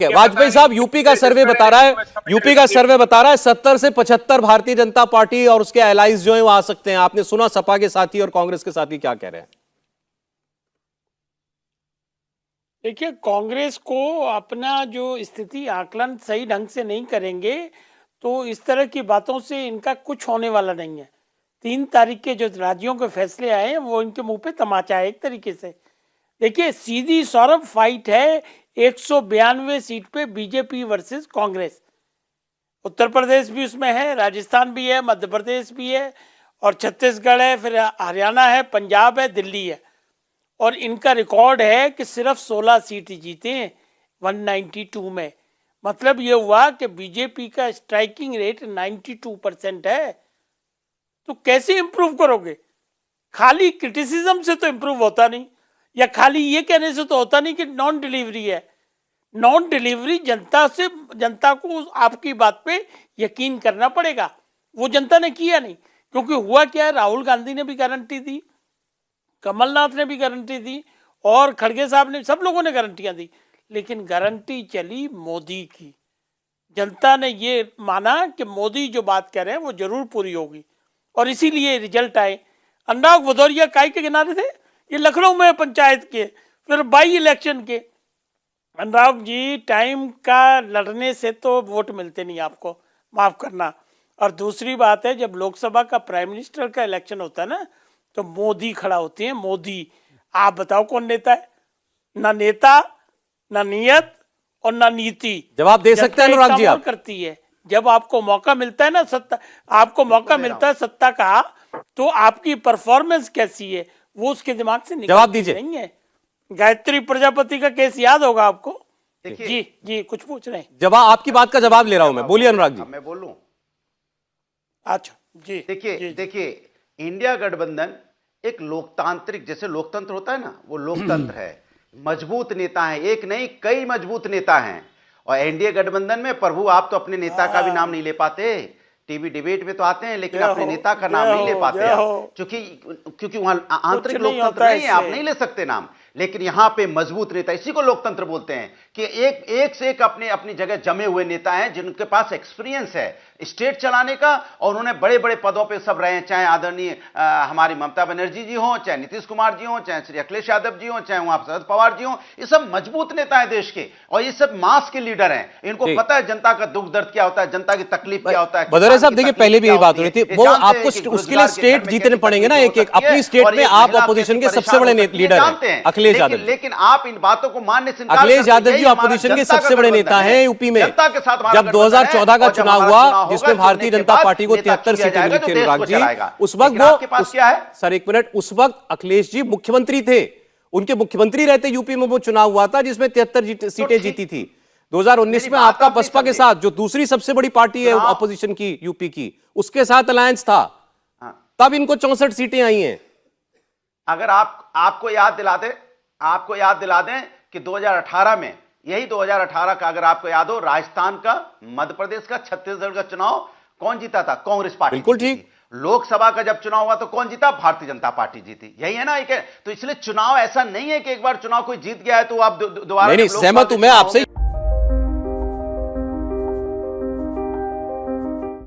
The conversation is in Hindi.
वाजपेयी साहब, यूपी का सर्वे बता रहा है 70 से 75 भारतीय जनता पार्टी और उसके एलाइज जो है वो आ सकते हैं। आपने सुना सपा के साथी और कांग्रेस के साथी क्या कह रहे हैं? देखिए, कांग्रेस को अपना जो स्थिति आकलन सही ढंग से नहीं करेंगे तो इस तरह की बातों से इनका कुछ होने वाला नहीं है। 3 तारीख के जो राज्यों के फैसले आए हैं वो इनके मुंह पे तमाचा है एक तरीके से। देखिए, सीधी सौरभ फाइट है 192 सीट पे बीजेपी वर्सेस कांग्रेस। उत्तर प्रदेश भी उसमें है, राजस्थान भी है, मध्य प्रदेश भी है और छत्तीसगढ़ है, फिर हरियाणा है, पंजाब है, दिल्ली है। और इनका रिकॉर्ड है कि सिर्फ 16 सीट जीते हैं 192 में। मतलब ये हुआ कि बीजेपी का स्ट्राइकिंग रेट 92% है। तो कैसे इंप्रूव करोगे? खाली क्रिटिसिज्म से तो इंप्रूव होता नहीं, या खाली ये कहने से तो होता नहीं कि नॉन डिलीवरी है। नॉन डिलीवरी जनता को आपकी बात पे यकीन करना पड़ेगा। वो जनता ने किया नहीं, क्योंकि हुआ क्या है, राहुल गांधी ने भी गारंटी दी, कमलनाथ ने भी गारंटी दी और खड़गे साहब ने, सब लोगों ने गारंटियां दी, लेकिन गारंटी चली मोदी की। जनता ने ये माना कि मोदी जो बात कह रहे हैं वो जरूर पूरी होगी और इसीलिए रिजल्ट आए। अनुराग भदौरिया काय के किनारे थे? ये लखनऊ में पंचायत के, फिर बाई इलेक्शन के। अनुराग जी, टाइम का लड़ने से तो वोट मिलते नहीं आपको, माफ करना। और दूसरी बात है, जब लोकसभा का प्राइम मिनिस्टर का इलेक्शन होता है ना, तो मोदी खड़ा होते हैं। मोदी, आप बताओ कौन नेता है? ना नेता, ना नियत और ना नीति। जवाब दे सकते हैं अनुराग जी आप? करती है जब आपको मौका मिलता है ना, आपको मौका मिलता है सत्ता का, तो आपकी परफॉर्मेंस कैसी है वो उसके दिमाग से जवाब दीजिए। नहीं है। गायत्री प्रजापति का केस याद होगा आपको? जी कुछ पूछ रहे हैं? जवाब, आपकी बात का जवाब ले रहा हूं मैं, बोलिए अनुराग जी। मैं बोलूं? अच्छा जी, देखिए इंडिया गठबंधन एक लोकतांत्रिक, जैसे लोकतंत्र होता है ना, वो लोकतंत्र है। मजबूत नेता है, एक नहीं कई मजबूत नेता हैं। और एनडीए गठबंधन में प्रभु, आप तो अपने नेता का भी नाम नहीं ले पाते। टीवी डिबेट में तो आते हैं लेकिन अपने नेता का नाम नहीं ले पाते, क्योंकि वहां आंतरिक लोकतंत्र नहीं है, आप नहीं ले सकते नाम। लेकिन यहां पे मजबूत नेता, इसी को लोकतंत्र बोलते हैं कि एक से एक अपनी जगह जमे हुए नेता हैं, जिनके पास एक्सपीरियंस है स्टेट चलाने का, और उन्होंने बड़े बड़े पदों पे सब रहे हैं। चाहे आदरणीय हमारी ममता बनर्जी जी हो, चाहे नीतीश कुमार जी हो, चाहे श्री अखिलेश यादव जी हो, चाहे वहां शरद पवार जी हो, ये सब मजबूत नेता है देश के, और ये सब मास के लीडर हैं। इनको पता है जनता का दुख दर्द क्या होता है, जनता की तकलीफ क्या होता है। भदौरिया साहब, देखिए पहले भी यही बात हो रही थी, वो आपको उसके लिए स्टेट जीतने पड़ेंगे ना, एक एक अपनी स्टेट में। आप अपोजिशन के सबसे बड़े लीडर हैं अखिलेश यादव, लेकिन आप इन बातों को मानने से अखिलेश यादव जी अपोजिशन के सबसे बड़े नेता हैं यूपी में। जब 2014 का चुनाव हुआ जिसमें भारतीय जनता पार्टी को 73 सीटें मिली थी अनुराग जी, उस वक्त वो, सर एक मिनट, उस वक्त अखिलेश जी मुख्यमंत्री थे, उनके मुख्यमंत्री रहते यूपी में वो चुनाव हुआ था जिसमें 73 सीटें जीती थी। 2019 में आपका बसपा के साथ, जो दूसरी सबसे बड़ी पार्टी है अपोजिशन की यूपी की, उसके साथ अलायंस था, तब इनको 64 सीटें आई हैं। अगर आपको याद दिला दें कि 2018 में, यही 2018 का अगर आपको याद हो, राजस्थान का, मध्य प्रदेश का, छत्तीसगढ़ का चुनाव कौन जीता था? कांग्रेस पार्टी। बिल्कुल ठीक। लोकसभा का जब चुनाव हुआ तो कौन जीता? भारतीय जनता पार्टी जीती। यही है ना, एक है। तो इसलिए चुनाव ऐसा नहीं है कि एक बार चुनाव कोई जीत गया है तो आप दोबारा। नहीं, सहमत हूं मैं आपसे।